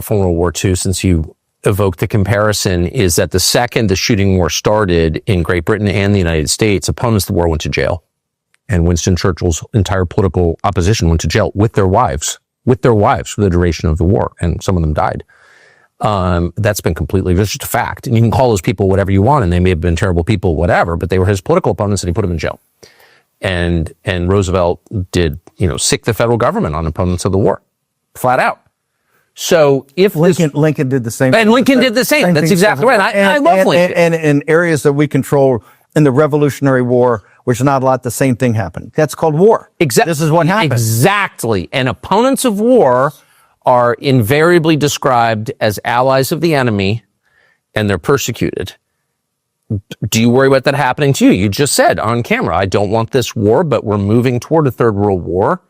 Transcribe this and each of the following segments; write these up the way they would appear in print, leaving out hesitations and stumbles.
from World War II, since you evoked the comparison, is that the second the shooting war started in Great Britain and the United States, opponents of the war went to jail. And Winston Churchill's entire political opposition went to jail with their wives for the duration of the war. And some of them died. That's been that's just a fact. And you can call those people whatever you want, and they may have been terrible people, whatever, but they were his political opponents and he put them in jail. And Roosevelt did, sick the federal government on opponents of the war. Flat out. So if Lincoln did the same. And Lincoln did the same. That's exactly right. I love Lincoln. And in areas that we control in the Revolutionary War, which not a lot, the same thing happened. That's called war. Exactly. This is what happened. Exactly. And opponents of war are invariably described as allies of the enemy, and they're persecuted. Do you worry about that happening to you? You just said on camera, I don't want this war, but we're moving toward a third world war.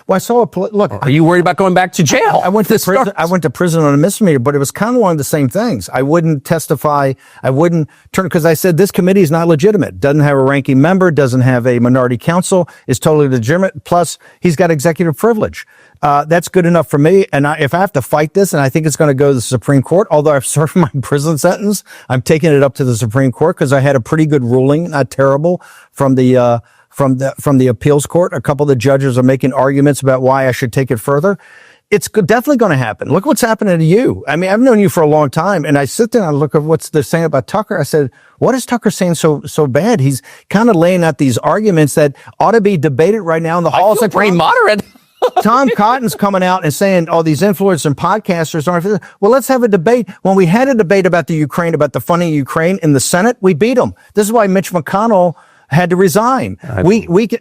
Well, I saw look. Are you worried about going back to jail? I went to prison on a misdemeanor, but it was kind of along the same things. I wouldn't testify. I wouldn't turn, because I said this committee is not legitimate. Doesn't have a ranking member. Doesn't have a minority counsel. Is totally legitimate. Plus, he's got executive privilege. That's good enough for me. And if I have to fight this, and I think it's going to go to the Supreme Court, although I've served my prison sentence, I'm taking it up to the Supreme Court because I had a pretty good ruling, not terrible, from the appeals court. A couple of the judges are making arguments about why I should take it further. It's definitely going to happen. Look what's happening to you. I mean, I've known you for a long time, and I sit there and I look at what they're saying about Tucker. I said, what is Tucker saying so bad? He's kind of laying out these arguments that ought to be debated right now in the halls. Like pretty moderate. Tom Cotton's coming out and saying, oh, these influencers and podcasters aren't. Well, let's have a debate. When we had a debate about the Ukraine, about the funding of Ukraine in the Senate, we beat them. This is why Mitch McConnell had to resign.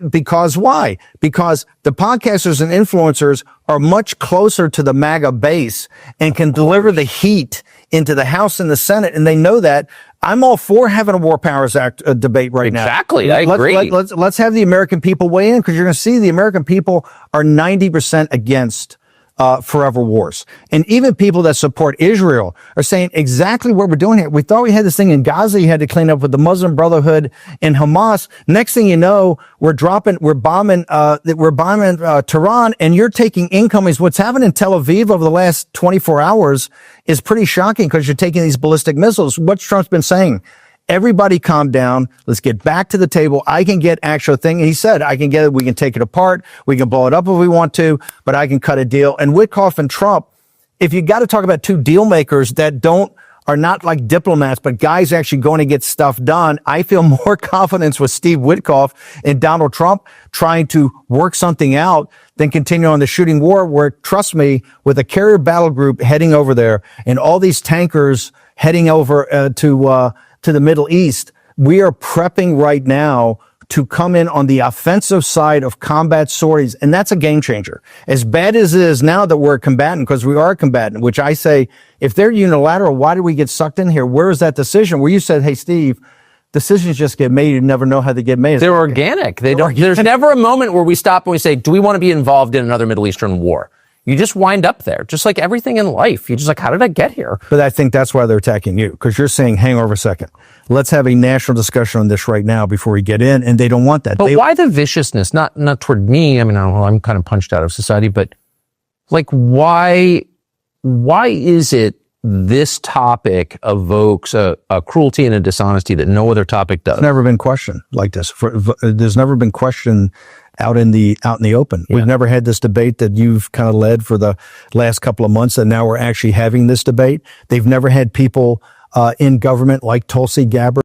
Because why? Because the podcasters and influencers are much closer to the MAGA base and can deliver the heat into the House and the Senate, and they know that. I'm all for having a War Powers Act debate right now. Exactly, I agree. Let's have the American people weigh in, because you're going to see the American people are 90% against forever wars. And even people that support Israel are saying exactly what we're doing here. We thought we had this thing in Gaza you had to clean up with the Muslim Brotherhood and Hamas. Next thing you know, we're bombing Tehran, and you're taking incomings. What's happened in Tel Aviv over the last 24 hours is pretty shocking, because you're taking these ballistic missiles. What Trump's been saying, everybody calm down. Let's get back to the table. I can get actual thing. And he said, I can get it. We can take it apart. We can blow it up if we want to, but I can cut a deal. And Witkoff and Trump, if you got to talk about two deal makers that are not like diplomats, but guys actually going to get stuff done, I feel more confidence with Steve Witkoff and Donald Trump trying to work something out than continue on the shooting war, where, trust me, with a carrier battle group heading over there and all these tankers heading over to the Middle East, we are prepping right now to come in on the offensive side of combat sorties. And that's a game changer. As bad as it is now that we're a combatant, because we are a combatant, which I say, if they're unilateral, why did we get sucked in here? Where is that decision? Where you said, hey, Steve, decisions just get made. You never know how they get made. They're organic. There's never a moment where we stop and we say, do we want to be involved in another Middle Eastern war? You just wind up there, just like everything in life. You're just like, how did I get here? But I think that's why they're attacking you, because you're saying, hang over a second. Let's have a national discussion on this right now before we get in, and they don't want that. But why the viciousness? Not toward me. I mean, I'm kind of punched out of society, but like, why is it this topic evokes a cruelty and a dishonesty that no other topic does? It's never been questioned like this. There's never been questioned out in the open. Yeah. We've never had this debate that you've kind of led for the last couple of months, and now we're actually having this debate. They've never had people in government like Tulsi Gabbard